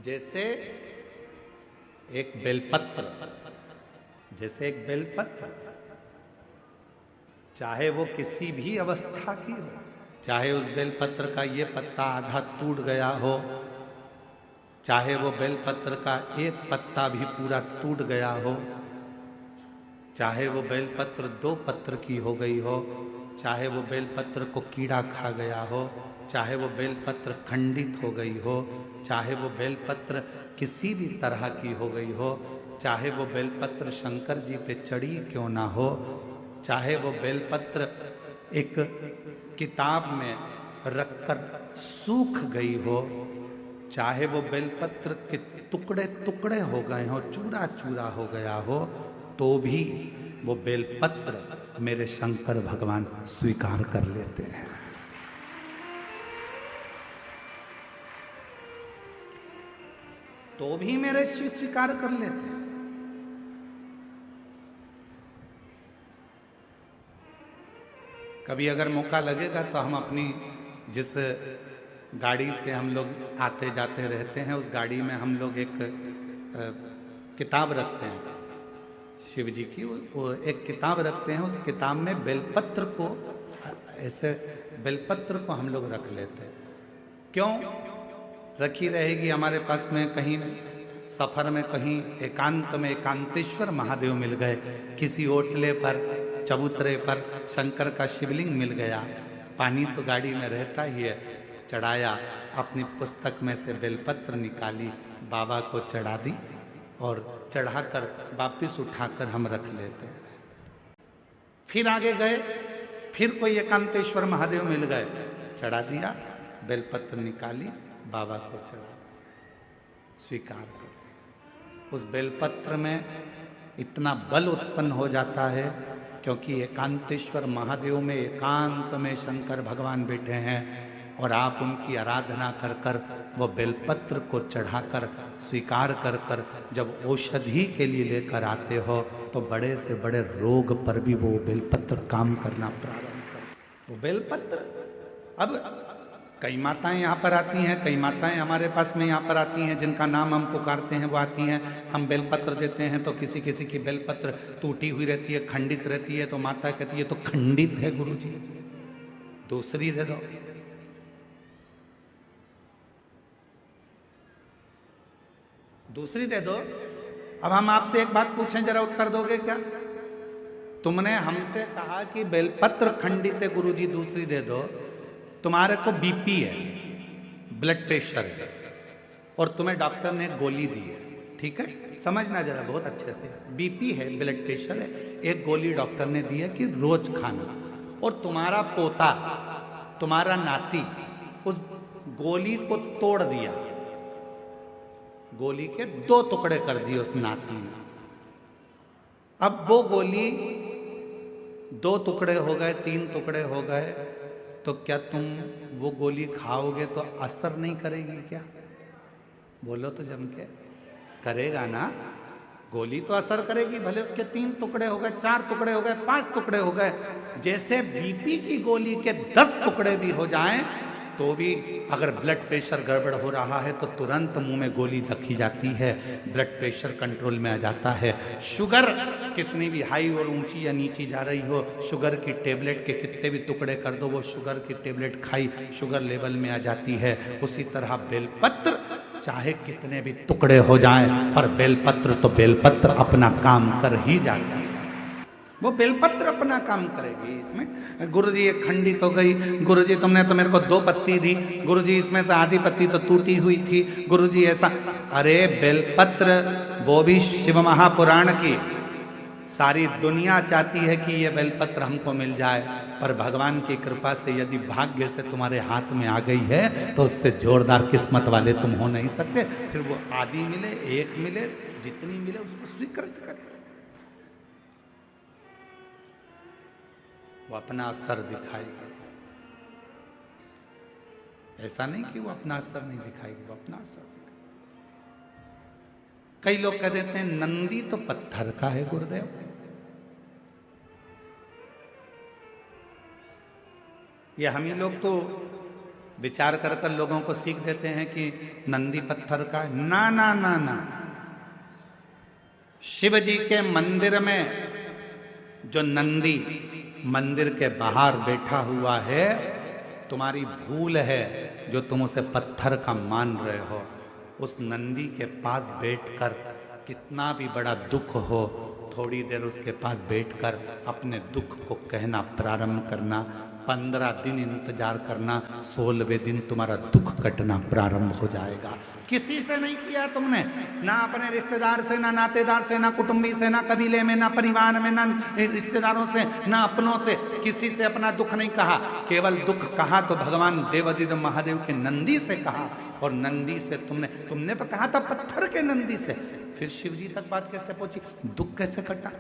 जैसे एक बेलपत्र, जैसे एक बेलपत्र, चाहे वो किसी भी अवस्था की हो, चाहे उस बेलपत्र का ये पत्ता आधा टूट गया हो, चाहे वो बेलपत्र का एक पत्ता भी पूरा टूट गया हो, चाहे वो बेलपत्र 2 पत्र की हो गई हो, चाहे वो बेलपत्र को कीड़ा खा गया हो, चाहे वो बेलपत्र खंडित हो गई हो, चाहे वो बेलपत्र किसी भी तरह की हो गई हो, चाहे वो बेलपत्र शंकर जी पे चढ़ी क्यों ना हो, चाहे वो बेलपत्र एक किताब में रखकर सूख गई हो, चाहे वो बेलपत्र के टुकड़े टुकड़े हो गए हो, चूरा चूरा हो गया हो, तो भी वो बेलपत्र मेरे शंकर भगवान स्वीकार कर लेते हैं। तो भी मेरे शिव स्वीकार कर लेते हैं। कभी अगर मौका लगेगा तो हम अपनी जिस गाड़ी से हम लोग आते जाते रहते हैं, उस गाड़ी में हम लोग एक किताब रखते हैं शिव जी की, वो एक किताब रखते हैं। उस किताब में बेलपत्र को, ऐसे बेलपत्र को हम लोग रख लेते हैं। क्यों रखी रहेगी? हमारे पास में कहीं सफर में कहीं एकांत में एकांतेश्वर महादेव मिल गए, किसी ओटले पर चबूतरे पर शंकर का शिवलिंग मिल गया, पानी तो गाड़ी में रहता ही है, चढ़ाया, अपनी पुस्तक में से बेलपत्र निकाली, बाबा को चढ़ा दी और चढ़ाकर वापिस उठाकर हम रख लेते हैं। फिर आगे गए, फिर कोई एकांतेश्वर महादेव मिल गए, चढ़ा दिया, बेलपत्र निकाली, बाबा को चढ़ा, स्वीकार कर। उस बेलपत्र में इतना बल उत्पन्न हो जाता है क्योंकि एकांतेश्वर महादेव में एकांत में शंकर भगवान बैठे हैं और आप उनकी आराधना कर कर वो बेलपत्र को चढ़ाकर स्वीकार कर कर जब औषधि के लिए लेकर आते हो तो बड़े से बड़े रोग पर भी वो बेलपत्र काम करना प्रारंभ कर। वो बेलपत्र, अब कई माताएं यहाँ पर आती हैं, कई माताएं हमारे पास में यहाँ पर आती हैं जिनका नाम हम पुकारते हैं, वो आती हैं, हम बेलपत्र देते हैं तो किसी किसी की बेलपत्र टूटी हुई रहती है, खंडित रहती है, तो माता कहती है तो खंडित है गुरुजी, दूसरी दे दो। दूसरी दे दो। अब हम आपसे एक बात पूछें, जरा उत्तर दोगे क्या? तुमने हमसे कहा कि बेलपत्र खंडित है गुरुजी, दूसरी दे दो। तुम्हारे को बीपी है, ब्लड प्रेशर है, और तुम्हें डॉक्टर ने गोली दी है, ठीक है, समझना जरा बहुत अच्छे से, बीपी है, ब्लड प्रेशर है, एक गोली डॉक्टर ने दी है कि रोज खाना, और तुम्हारा पोता, तुम्हारा नाती उस गोली को तोड़ दिया, गोली के 2 टुकड़े कर दिए उस नाती ने। अब वो गोली 2 टुकड़े हो गए, 3 टुकड़े हो गए, तो क्या तुम वो गोली खाओगे तो असर नहीं करेगी क्या? बोलो तो जम के, करेगा ना? गोली तो असर करेगी, भले उसके 3 टुकड़े हो गए, 4 टुकड़े हो गए, 5 टुकड़े हो गए। जैसे बीपी की गोली के 10 टुकड़े भी हो जाएं तो भी अगर ब्लड प्रेशर गड़बड़ हो रहा है तो तुरंत मुंह में गोली रखी जाती है, ब्लड प्रेशर कंट्रोल में आ जाता है। शुगर कितनी भी हाई और ऊंची या नीची जा रही हो, शुगर की टेबलेट के कितने भी टुकड़े कर दो, वो शुगर की टेबलेट खाई, शुगर लेवल में आ जाती है। उसी तरह बेलपत्र चाहे कितने भी टुकड़े हो जाएं, पर बेलपत्र तो बेलपत्र अपना काम कर ही जाता है, वो बेलपत्र अपना काम करेगी। इसमें गुरुजी ये खंडित हो गई, गुरुजी तुमने तो मेरे को 2 पत्ती दी, गुरुजी इसमें से आधी पत्ती तो टूटी हुई थी, गुरुजी ऐसा। अरे बेलपत्र, वो भी शिव महापुराण की, सारी दुनिया चाहती है कि ये बेलपत्र हमको मिल जाए, पर भगवान की कृपा से यदि भाग्य से तुम्हारे हाथ में आ गई है तो उससे जोरदार किस्मत वाले तुम हो नहीं सकते। फिर वो आधी मिले, 1 मिले, जितनी मिले उसको स्वीकृत करें। वो अपना असर दिखाएगी, ऐसा नहीं कि वो अपना असर नहीं दिखाएगी, वो अपना असर दिखाएगी। कई लोग कह देते हैं नंदी तो पत्थर का है गुरुदेव, ये हम ही लोग तो विचार कर कर लोगों को सीख देते हैं कि नंदी पत्थर का है। ना ना ना ना, शिव जी के मंदिर में जो नंदी मंदिर के बाहर बैठा हुआ है, तुम्हारी भूल है जो तुम उसे पत्थर का मान रहे हो। उस नंदी के पास बैठकर कितना भी बड़ा दुख हो, थोड़ी देर उसके पास बैठकर अपने दुख को कहना प्रारंभ करना। 15 दिन इंतजार करना, 16वें दिन तुम्हारा दुख कटना प्रारंभ हो जाएगा। किसी से नहीं किया तुमने, ना अपने रिश्तेदार से, ना नातेदार से, ना कुटुंबी से, ना कबीले में, ना परिवार में, ना रिश्तेदारों से, ना अपनों से, किसी से अपना दुख नहीं कहा। केवल दुख कहा तो भगवान देवादिदेव महादेव के नंदी से कहा। और नंदी से तुमने तो कहा था पत्थर के नंदी से। फिर शिव जी तक बात कैसे पहुंची, दुख कैसे कटा?